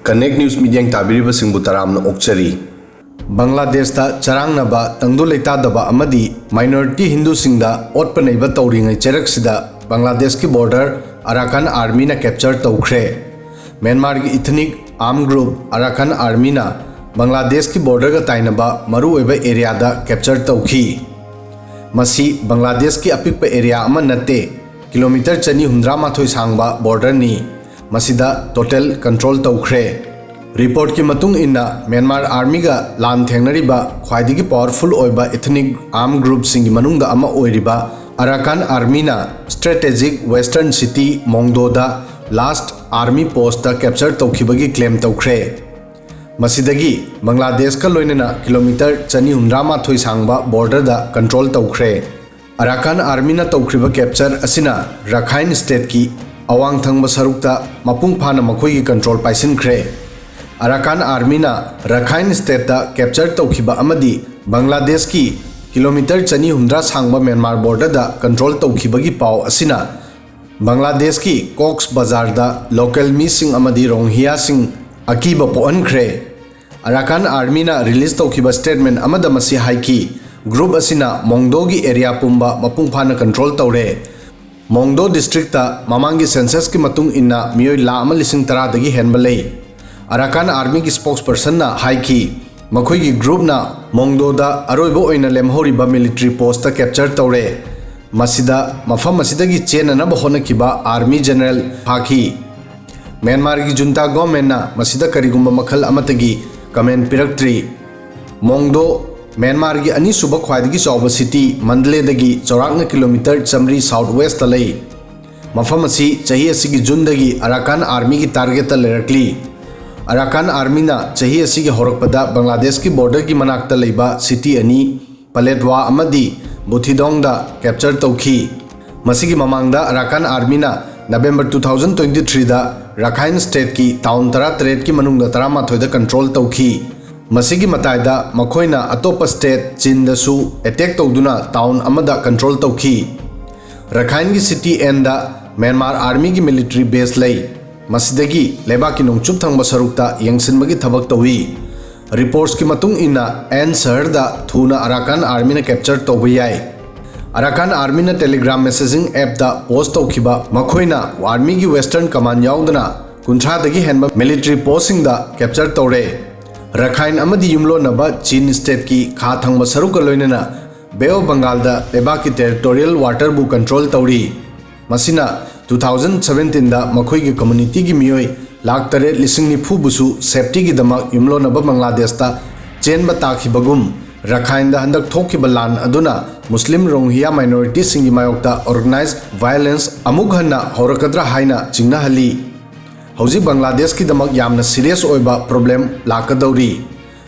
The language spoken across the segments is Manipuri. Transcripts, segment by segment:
Connect News Media tabiriba singbu taramna okchari. Bangladesh ta charangnaba tangdu leitadaba amadi minority Hindu singda otpanaiba tauringai Cheirak sida Bangladesh ki border Arakan Army na capture taukhre. Myanmar ki ethnic armed group Arakan Army na Bangladesh ki border ga tainaba maru oiba area da capture taukhi. Masi Bangladesh ki apikpa area ama natte kilometer chani hundramathoi sangba border ni masida total control taukhre. Report ki matung inna Myanmar Army ga lan thengnariba khwaidigi powerful oiba ethnic armed group singi manungda ama oiriba Arakan Army na strategic western city Maungdaw da last army post ta capture taukhibagi claim taukhre. Masidagi Bangladesh ka loinana kilometer chani hundramathoi sangba border da control taukhre. Arakan Army na taukhriba capture asina Rakhine state ki awang thangba sarukta mapung phana makhoi ki control paisinkhre. Arakan Army na Rakhine state da capture taukiba amadi Bangladesh ki kilometer chani hundra sangba Myanmar border da control taukibagi pau asina Bangladesh ki Cox Bazar da local mi sing amadi Ronghia sing akiba poankhre. Arakan Army na release taukiba statement amada masi haiki group asina Maungdaw gi area pumba mapung phana control taure. Maungdaw district ta mamangi census ki matung inna miyoi la ama lising tara dagi henbalei. Arakan Army ki spokesperson na haiki makhoi ki group na Maungdaw da aroibo oina lemhoriba military post ta capture taure. Masida mafam masidagi chena na bahona kiba Army General haki. Myanmar ki junta government na masida karigumba makhal amatagi comment piraktri. Maungdaw Myanmar ki ani suba khwaidagi chawba city Mandalay dagi chaurakna kilometer chamri southwest talai. Mafam asi chahi asigi June dagi Arakan Army ki target ta lerakli. Arakan Army na chahi asigi horakpada Bangladesh ki border ki manakta leiba city ani Paletwa amadi Buthidong da capture taukhi. Masigi mamangda Arakan Army na November 2023 da Rakhine state ki town tara trade ki manungda taramathoi da control taukhi. Masigi mataida makhoina atopa state Chin da su attack touduna town amada control taukhi. Rakhine ki city end da Myanmar Army ki military base lei. Masidagi leibak ki nongchup thangba sarukta yengsinbagi thabak tawi. Reports ki matung inna N shahar da thuna Arakan Army na capture tawba yai. Arakan Army na telegram messaging app da post tawkhiba makhoina army ki western command yaudana kunthra dagi henba military posting da capture tawre. Rakhine amadi yumlonaba Chin state ki kha thangba saruka loinana Bay of Bengal da leibak ki territorial water bu control tawri. Masina 2017 da makhoi ki community ki miyoi lakh tare lising ni phu busu safety ki damak yumlonaba Bangladesh ta chenba takhibagum Rakhine da handak thokiba lan aduna Muslim Ronghia minority singi mayokta organized violence amuka na horakadra haina chingna hali. Houjik Bangladesh ki damak yamna serious oiba problem lakadauri.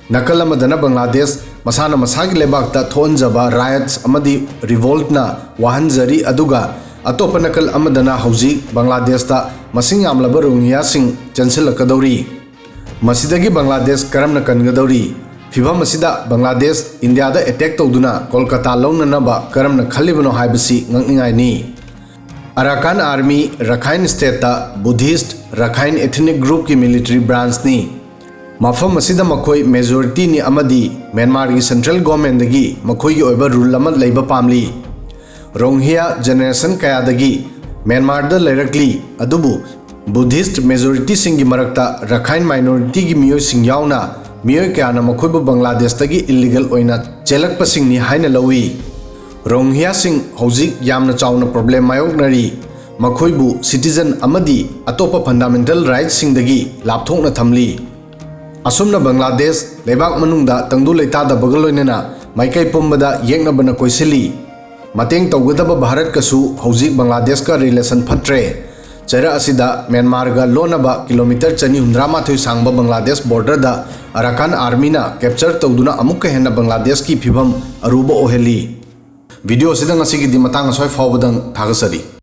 Nakal amadana Bangladesh masana masagi leibak ta thonjaba riots amadi revolt na wahanjari aduga atopa nakal amadana houjik Bangladesh ta masing yamlaba Ronghia sing chansilakadauri. Masidagi Bangladesh karamna kangadauri. Fibham asida Bangladesh India da attack touduna Kolkata longnanaba karamna khalibano haibasi ngangningai ni. Arakan Army Rakhine state ta Buddhist Rakhine ethnic group ki military branch ni. Mafam asida makhoi majority ni amadi Myanmar ki central government dagi makhoi ki oiba rule ama leiba pamli. Ronghia generation kaya dagi Myanmar da leirakli adubu Buddhist majority singi marakta Rakhine minority ki miyoi sing yauna miyoi kaya na makhoi bu Bangladesh dagi illegal oina chelakpa sing ni haina lawi. Ronghia sing houjik yamna chawna problem mayoknari makhoi bu citizen amadi atopa fundamental rights sing dagi lapthokna thamli. Asumna Bangladesh leibak manungda tangdu leitadabaga loinana maikei pumbada yeknabana koisinli. Mateng tougadaba Bharat kasu houjik Bangladesh ka relation fatre. Cheirak asida Myanmar ga lonaba kilometer chani hundramathoi sangba Bangladesh border da Arakan Army na capture touduna amuka henna Bangladesh ki fibham aruba oihanli. Video asida ngasi ki di matang asoi fawbadang thagasari.